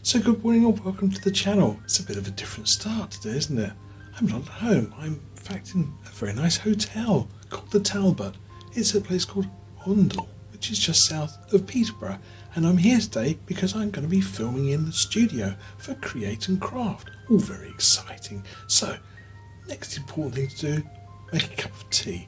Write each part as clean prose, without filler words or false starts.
So good morning or welcome to the channel. It's a bit of a different start today, isn't it? I'm not at home. I'm in fact in a very nice hotel called the Talbot. It's a place called Ondel, which is just south of Peterborough. And I'm here today because I'm going to be filming in the studio for Create and Craft. All very exciting. So, next important thing to do, make a cup of tea.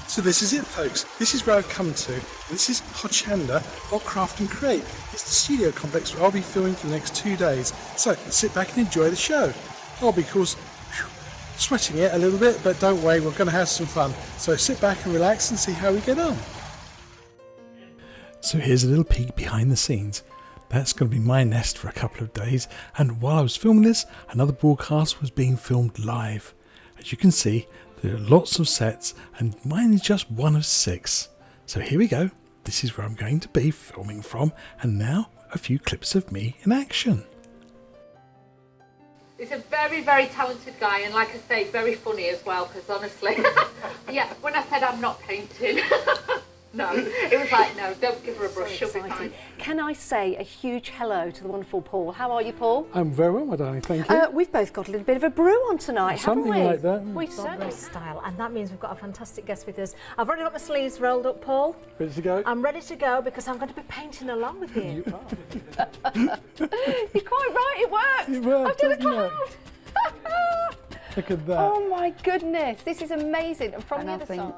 So this is it, folks. This is where I've come to. This is Hochanda or Craft and Create. It's the studio complex where I'll be filming for the next 2 days. So sit back and enjoy the show. I'll be, of course, sweating it a little bit, but don't worry, we're going to have some fun. So sit back and relax and see how we get on. So here's a little peek behind the scenes. That's going to be my nest for a couple of days. And while I was filming this, another broadcast was being filmed live. As you can see, there are lots of sets and mine is just one of 6. So here we go. This is where I'm going to be filming from, and now a few clips of me in action. He's a very, very talented guy, and like I say, very funny as well, because honestly, yeah, when I said I'm not painting, no, it was like, no, don't give her a brush, she'll be fine. Can I say a huge hello to the wonderful Paul? How are you, Paul? I'm very well, my darling, thank you. We've both got a little bit of a brew on tonight, haven't we? Something like that. We certainly. Style, and that means we've got a fantastic guest with us. I've already got my sleeves rolled up, Paul. Ready to go? I'm ready to go because I'm going to be painting along with you. You are. You're quite right, it worked. It worked, I did a didn't it? cloud. Look at that. Oh my goodness, this is amazing. And from And the I other think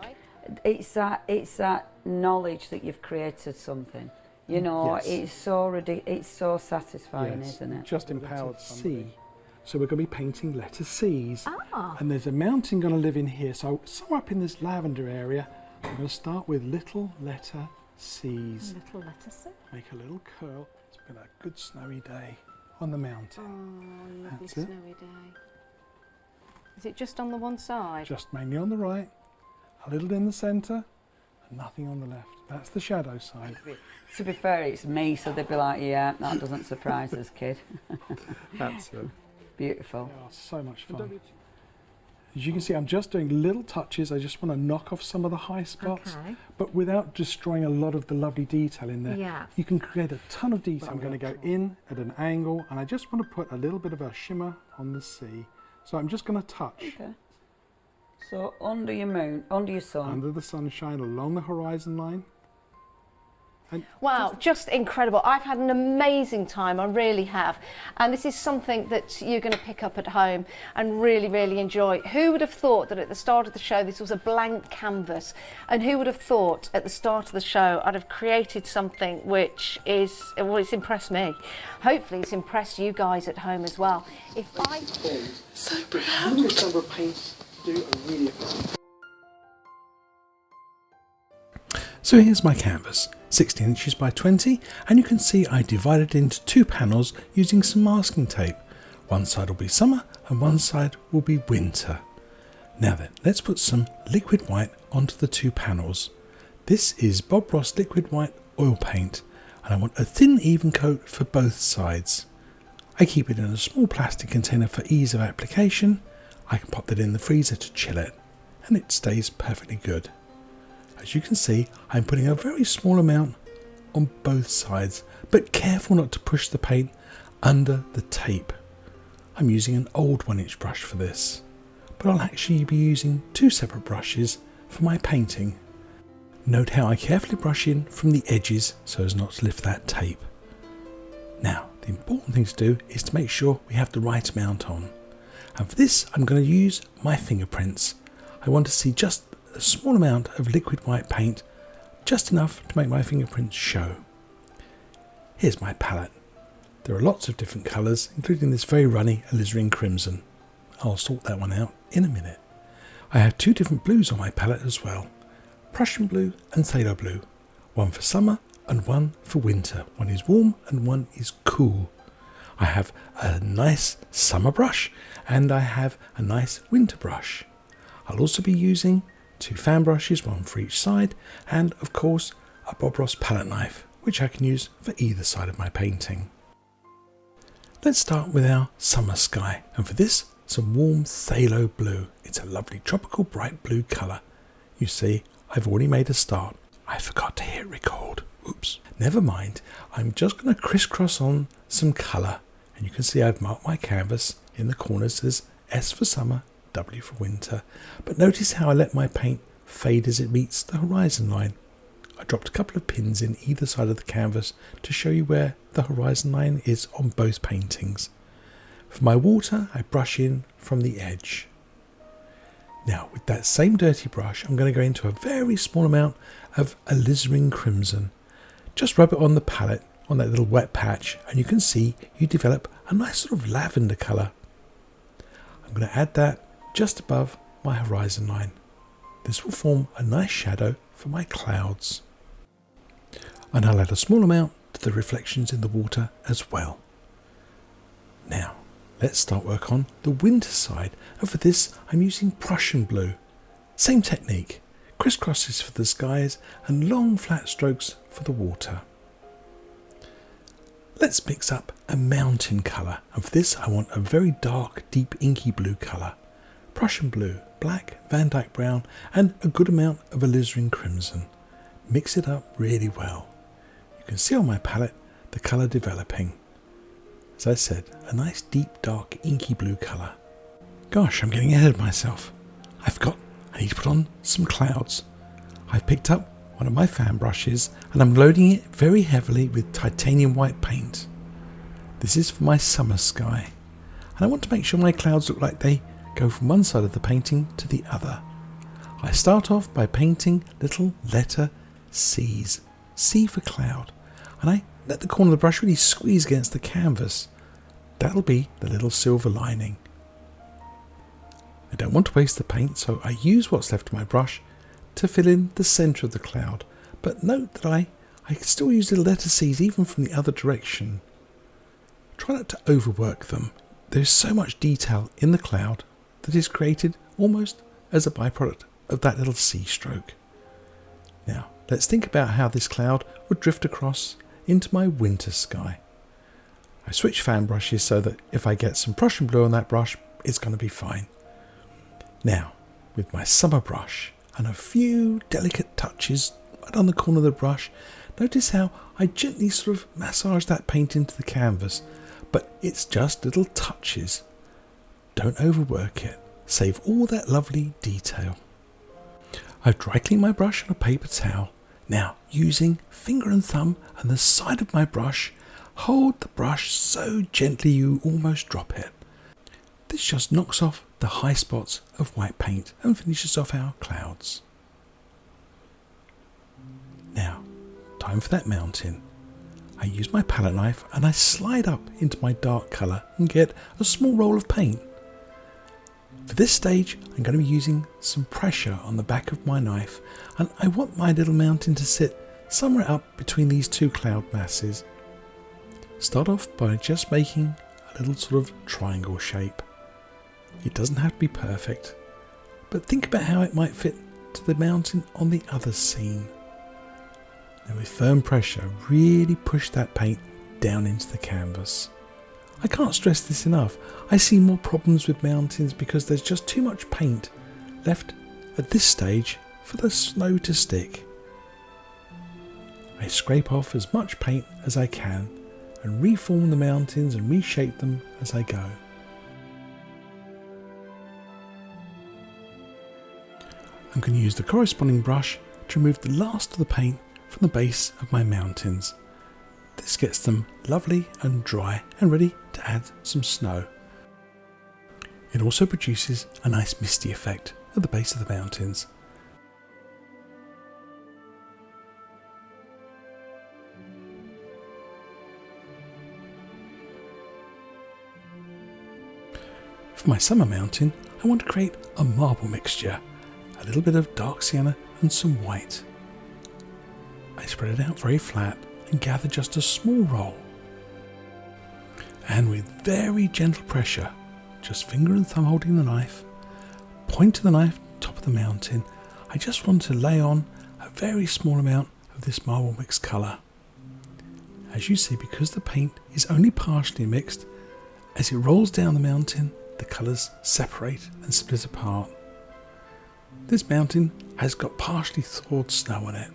side. it's that knowledge that you've created something. You know, Yes. it's so satisfying, Yes, isn't it? just empowered C. So we're going to be painting letter C's. Ah. And there's a mountain going to live in here. So somewhere up in this lavender area, I'm going to start with little letter C's. Little lettuce. Make a little curl. It's been a good snowy day on the mountain. Oh, lovely That's it. snowy day. Is it just on the one side? Just mainly on the right, a little in the centre, and nothing on the left. That's the shadow side. To be fair, it's me, so they'd be like, yeah, that doesn't surprise us, kid. That's it. Beautiful. Oh, so much fun. As you can see, I'm just doing little touches. I just want to knock off some of the high spots, Okay. but without destroying a lot of the lovely detail in there. Yeah. You can create a ton of detail. I'm going to go in at an angle, and I just want to put a little bit of a shimmer on the sea. So I'm just going to touch Okay. So under your moon, under your sun. under the sunshine along the horizon line. And Wow, just incredible. I've had an amazing time, I really have. And this is something that you're going to pick up at home and really, really enjoy. Who would have thought that at the start of the show this was a blank canvas? And who would have thought at the start of the show I'd have created something which is, well, it's impressed me. Hopefully it's impressed you guys at home as well. If I... so proud. This number of paints do are really effective. So here's my canvas, 16 inches by 20, and you can see I divided it into 2 panels using some masking tape. One side will be summer and one side will be winter. Now then, let's put some liquid white onto the 2 panels. This is Bob Ross liquid white oil paint, and I want a thin even coat for both sides. I keep it in a small plastic container for ease of application. I can pop that in the freezer to chill it, and it stays perfectly good. As you can see, I'm putting a very small amount on both sides, but careful not to push the paint under the tape. I'm using an old 1-inch brush for this, but I'll actually be using 2 separate brushes for my painting. Note how I carefully brush in from the edges so as not to lift that tape. Now, the important thing to do is to make sure we have the right amount on. And for this, I'm going to use my fingerprints. I want to see just a small amount of liquid white paint, just enough to make my fingerprints show. Here's my palette. There are lots of different colours, including this very runny alizarin crimson. I'll sort that one out in a minute. I have 2 different blues on my palette as well, Prussian blue and sailor blue, one for summer and one for winter. One is warm and one is cool. I have a nice summer brush and I have a nice winter brush. I'll also be using 2 fan brushes, one for each side, and of course a Bob Ross palette knife, which I can use for either side of my painting. Let's start with our summer sky, and for this, some warm phthalo blue. It's a lovely tropical bright blue colour. You see, I've already made a start. I forgot to hit record. Oops. Never mind. I'm just going to crisscross on some colour. And you can see I've marked my canvas. In the corners says S for summer, W for winter. But notice how I let my paint fade as it meets the horizon line. I dropped a couple of pins in either side of the canvas to show you where the horizon line is on both paintings. For my water, I brush in from the edge. Now, with that same dirty brush, I'm going to go into a very small amount of Alizarin crimson. Just rub it on the palette, on that little wet patch, and you can see you develop a nice sort of lavender colour. I'm going to add that just above my horizon line. This will form a nice shadow for my clouds. And I'll add a small amount to the reflections in the water as well. Now, let's start work on the winter side, and for this I'm using Prussian blue. Same technique, crisscrosses for the skies and long flat strokes for the water. Let's mix up a mountain colour, and for this I want a very dark, deep inky blue colour. Prussian blue, black, Van Dyke brown and a good amount of alizarin crimson. Mix it up really well. You can see on my palette the colour developing. As I said, a nice deep dark inky blue colour. Gosh, I'm getting ahead of myself. I forgot I need to put on some clouds. I've picked up one of my fan brushes and I'm loading it very heavily with titanium white paint. This is for my summer sky, and I want to make sure my clouds look like they go from one side of the painting to the other. I start off by painting little letter C's, C for cloud, and I let the corner of the brush really squeeze against the canvas. That'll be the little silver lining. I don't want to waste the paint, so I use what's left of my brush to fill in the centre of the cloud, but note that I still use the letter C's even from the other direction. Try not to overwork them. There's so much detail in the cloud that is created almost as a byproduct of that little C stroke. Now, let's think about how this cloud would drift across into my winter sky. I switch fan brushes so that if I get some Prussian blue on that brush, it's going to be fine. Now, with my summer brush and a few delicate touches right on the corner of the brush, notice how I gently sort of massage that paint into the canvas, but it's just little touches. Don't overwork it. Save all that lovely detail. I've dry cleaned my brush on a paper towel. Now, using finger and thumb and the side of my brush, hold the brush so gently you almost drop it. This just knocks off the high spots of white paint and finishes off our clouds. Now, time for that mountain. I use my palette knife and I slide up into my dark colour and get a small roll of paint. For this stage, I'm going to be using some pressure on the back of my knife, and I want my little mountain to sit somewhere up between these two cloud masses. Start off by just making a little sort of triangle shape. It doesn't have to be perfect, but think about how it might fit to the mountain on the other scene. Now with firm pressure, really push that paint down into the canvas. I can't stress this enough. I see more problems with mountains because there's just too much paint left at this stage for the snow to stick. I scrape off as much paint as I can and reform the mountains and reshape them as I go. I'm going to use the corresponding brush to remove the last of the paint from the base of my mountains. This gets them lovely and dry and ready to add some snow. It also produces a nice misty effect at the base of the mountains. For my summer mountain, I want to create a marble mixture, a little bit of dark sienna and some white. I spread it out very flat and gather just a small roll. And with very gentle pressure, just finger and thumb holding the knife, point to the knife, top of the mountain, I just want to lay on a very small amount of this marble mixed colour. As you see, because the paint is only partially mixed, as it rolls down the mountain, the colours separate and split apart. This mountain has got partially thawed snow on it.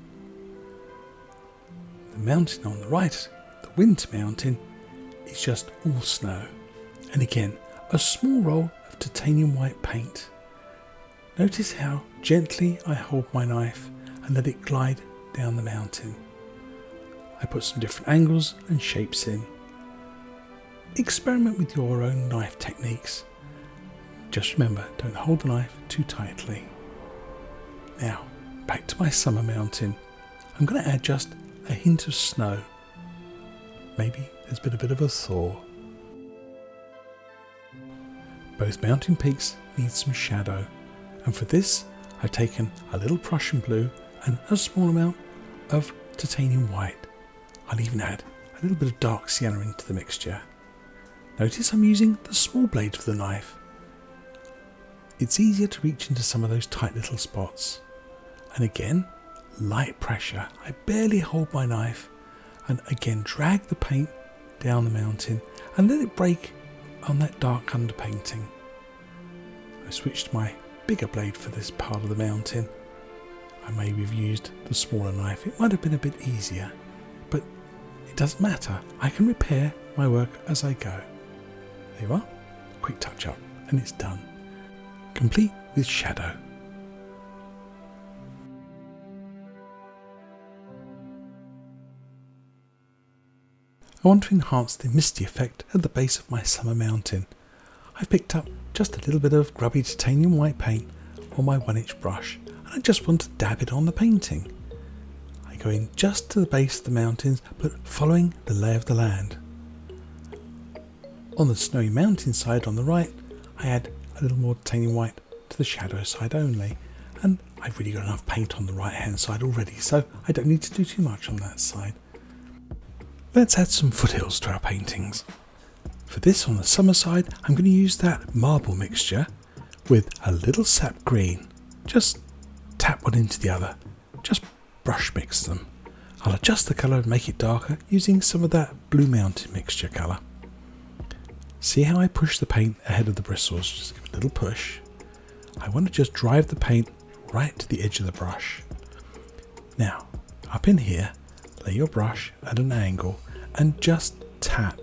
The mountain on the right, the winter mountain, is just all snow. And again, a small roll of titanium white paint. Notice how gently I hold my knife and let it glide down the mountain. I put some different angles and shapes in. Experiment with your own knife techniques. Just remember, don't hold the knife too tightly. Now, back to my summer mountain. I'm going to add just a hint of snow. Maybe there's been a bit of a thaw. Both mountain peaks need some shadow, and for this I've taken a little Prussian blue and a small amount of titanium white. I'll even add a little bit of dark sienna into the mixture. Notice I'm using the small blade of the knife. It's easier to reach into some of those tight little spots. And again, light pressure. I barely hold my knife and again drag the paint down the mountain and let it break on that dark underpainting. I switched my bigger blade for this part of the mountain. I maybe have used the smaller knife. It might have been a bit easier, but it doesn't matter. I can repair my work as I go. There you are. Quick touch up and it's done. Complete with shadow. I want to enhance the misty effect at the base of my summer mountain. I've picked up just a little bit of grubby titanium white paint on my 1-inch brush and I just want to dab it on the painting. I go in just to the base of the mountains but following the lay of the land. On the snowy mountain side on the right, I add a little more titanium white to the shadow side only, and I've really got enough paint on the right hand side already, so I don't need to do too much on that side. Let's add some foothills to our paintings. For this, on the summer side, I'm going to use that marble mixture with a little sap green. Just tap one into the other, just brush mix them. I'll adjust the colour and make it darker using some of that blue mountain mixture colour. See how I push the paint ahead of the bristles, just give it a little push. I want to just drive the paint right to the edge of the brush. Now, up in here, lay your brush at an angle and just tap.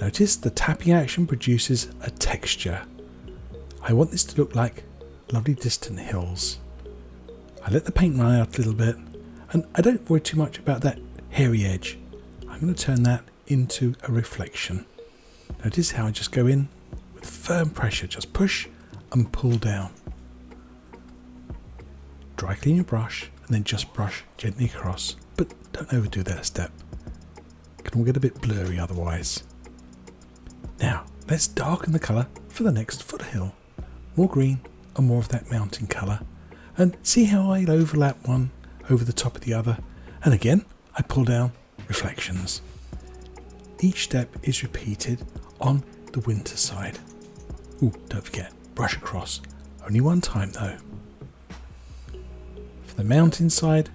Notice the tapping action produces a texture. I want this to look like lovely distant hills. I let the paint run out a little bit and I don't worry too much about that hairy edge. I'm going to turn that into a reflection. Notice how I just go in with firm pressure, just push and pull down. Dry clean your brush and then just brush gently across, but don't overdo that step. It can all get a bit blurry otherwise. Now let's darken the colour for the next foothill. More green and more of that mountain colour, and see how I overlap one over the top of the other, and again I pull down reflections. Each step is repeated on the winter side. Ooh, don't forget, brush across. Only one time though. For the mountain side,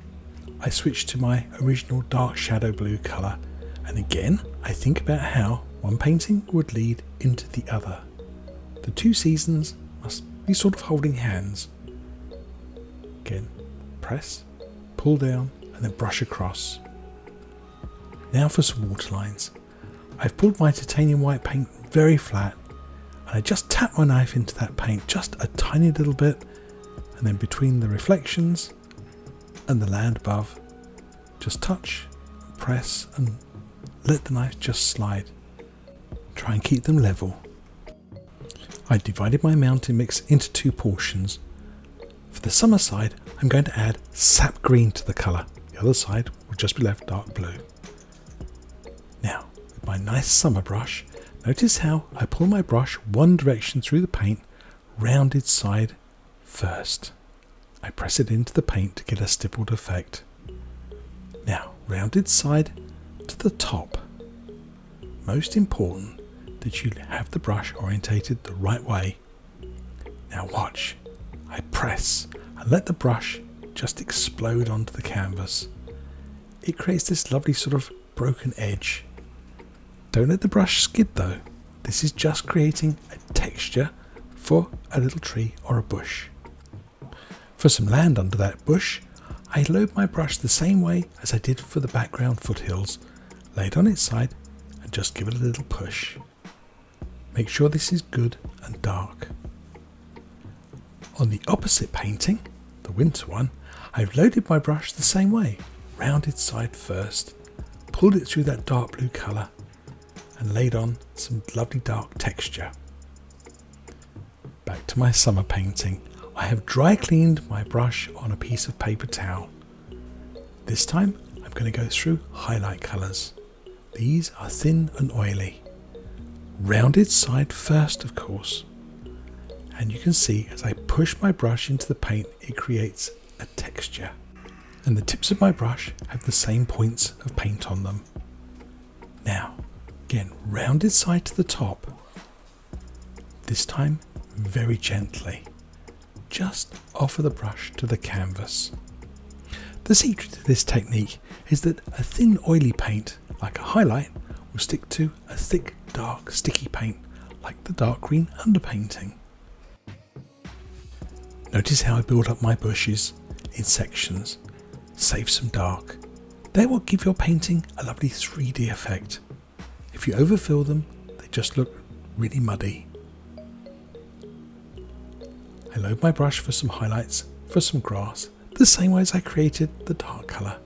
I switch to my original dark shadow blue colour, and again I think about how one painting would lead into the other. The two seasons must be sort of holding hands. Again, press, pull down and then brush across. Now for some waterlines. I've pulled my titanium white paint very flat and I just tap my knife into that paint just a tiny little bit, and then between the reflections and the land above, just touch, press and let the knife just slide. Try and keep them level. I divided my mountain mix into two portions. For the summer side, I'm going to add sap green to the colour. The other side will just be left dark blue. Now, with my nice summer brush, notice how I pull my brush one direction through the paint, rounded side first. I press it into the paint to get a stippled effect. Now, rounded side to the top. Most important that you have the brush orientated the right way. Now watch. I press and let the brush just explode onto the canvas. It creates this lovely sort of broken edge. Don't let the brush skid though. This is just creating a texture for a little tree or a bush. For some land under that bush, I load my brush the same way as I did for the background foothills. Lay it on its side and just give it a little push. Make sure this is good and dark. On the opposite painting, the winter one, I've loaded my brush the same way. Rounded side first, pulled it through that dark blue colour and laid on some lovely dark texture. Back to my summer painting. I have dry cleaned my brush on a piece of paper towel. This time I'm going to go through highlight colours. These are thin and oily. Rounded side first, of course. And you can see as I push my brush into the paint, it creates a texture. And the tips of my brush have the same points of paint on them. Now, again, rounded side to the top. This time, very gently. Just offer the brush to the canvas. The secret to this technique is that a thin oily paint, like a highlight, will stick to a thick dark sticky paint, like the dark green underpainting. Notice how I build up my bushes in sections, save some dark. They will give your painting a lovely 3D effect. If you overfill them, they just look really muddy. I load my brush for some highlights, for some grass, the same way as I created the dark colour.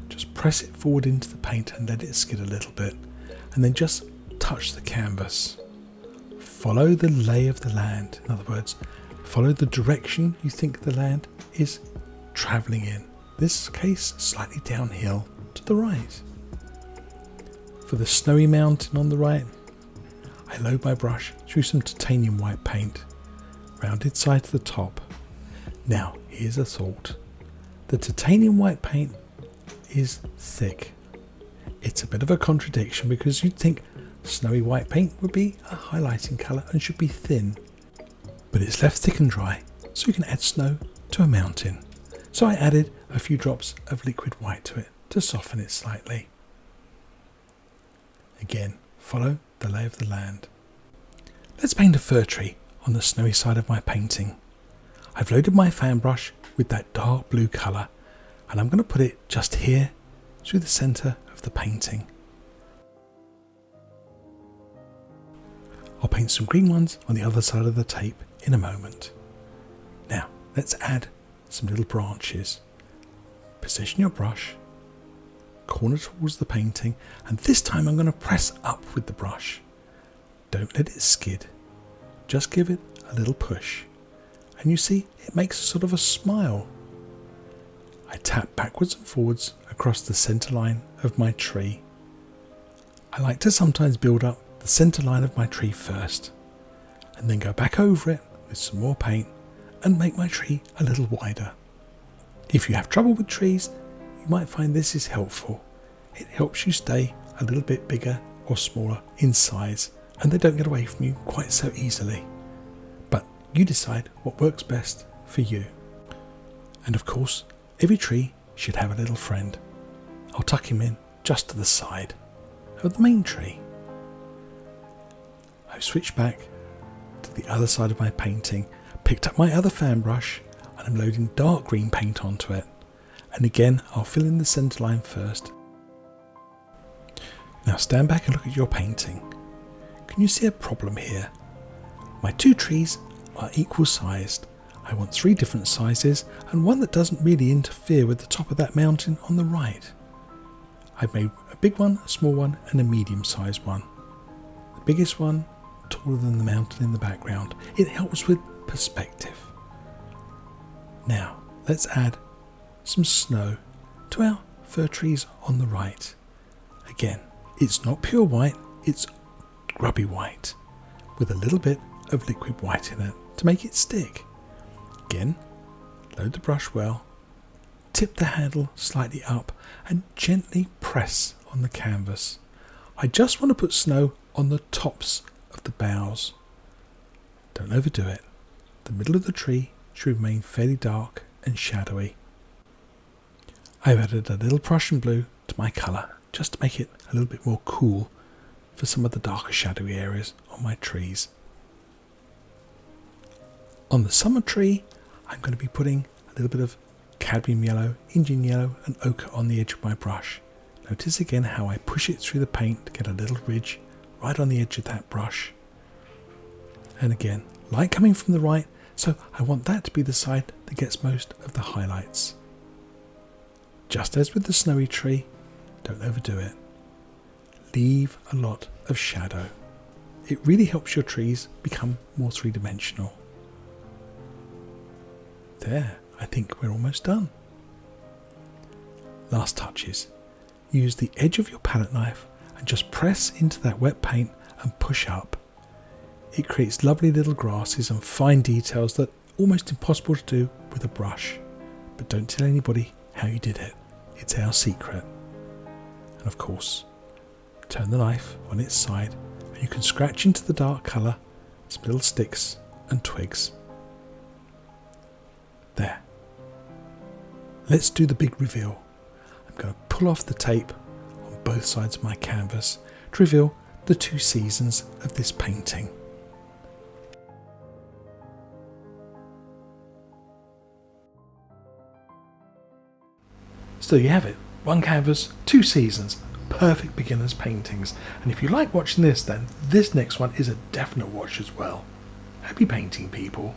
Just press it forward into the paint and let it skid a little bit, and then just touch the canvas. Follow the lay of the land. In other words, follow the direction you think the land is travelling in. This case, slightly downhill to the right. For the snowy mountain on the right, I load my brush through some titanium white paint. Rounded side to the top. Now, here's a thought. The titanium white paint is thick. It's a bit of a contradiction because you'd think snowy white paint would be a highlighting colour and should be thin. But it's left thick and dry, so you can add snow to a mountain. So I added a few drops of liquid white to it to soften it slightly. Again, follow the lay of the land. Let's paint a fir tree on the snowy side of my painting. I've loaded my fan brush with that dark blue colour and I'm going to put it just here through the centre of the painting. I'll paint some green ones on the other side of the tape in a moment. Now let's add some little branches. Position your brush, corner towards the painting, and this time I'm going to press up with the brush. Don't let it skid. Just give it a little push. And you see, it makes a sort of a smile. I tap backwards and forwards across the centre line of my tree. I like to sometimes build up the centre line of my tree first, and then go back over it with some more paint and make my tree a little wider. If you have trouble with trees, you might find this is helpful. It helps you stay a little bit bigger or smaller in size, and they don't get away from you quite so easily. But you decide what works best for you. And of course, every tree should have a little friend. I'll tuck him in just to the side of the main tree. I've switched back to the other side of my painting, picked up my other fan brush, and I'm loading dark green paint onto it. And again, I'll fill in the centre line first. Now stand back and look at your painting. Can you see a problem here? My two trees are equal sized. I want 3 different sizes and one that doesn't really interfere with the top of that mountain on the right. I've made a big one, a small one and a medium sized one. The biggest one taller than the mountain in the background. It helps with perspective. Now let's add some snow to our fir trees on the right. Again, it's not pure white, it's grubby white with a little bit of liquid white in it to make it stick. Again, load the brush well, tip the handle slightly up and gently press on the canvas. I just want to put snow on the tops of the boughs. Don't overdo it. The middle of the tree should remain fairly dark and shadowy. I've added a little Prussian blue to my colour just to make it a little bit more cool for some of the darker shadowy areas on my trees. On the summer tree, I'm going to be putting a little bit of cadmium yellow, Indian yellow and ochre on the edge of my brush. Notice again how I push it through the paint to get a little ridge right on the edge of that brush. And again, light coming from the right, so I want that to be the side that gets most of the highlights. Just as with the snowy tree, don't overdo it. Leave a lot of shadow. It really helps your trees become more three-dimensional. There, I think we're almost done. Last touches. Use the edge of your palette knife and just press into that wet paint and push up. It creates lovely little grasses and fine details that are almost impossible to do with a brush. But don't tell anybody how you did it. It's our secret. And of course, turn the knife on its side and you can scratch into the dark colour some little sticks and twigs. There. Let's do the big reveal. I'm going to pull off the tape on both sides of my canvas to reveal the 2 seasons of this painting. So there you have it. 1 canvas, 2 seasons. Perfect beginners paintings. And if you like watching this, then this next one is a definite watch as well. Happy painting, people.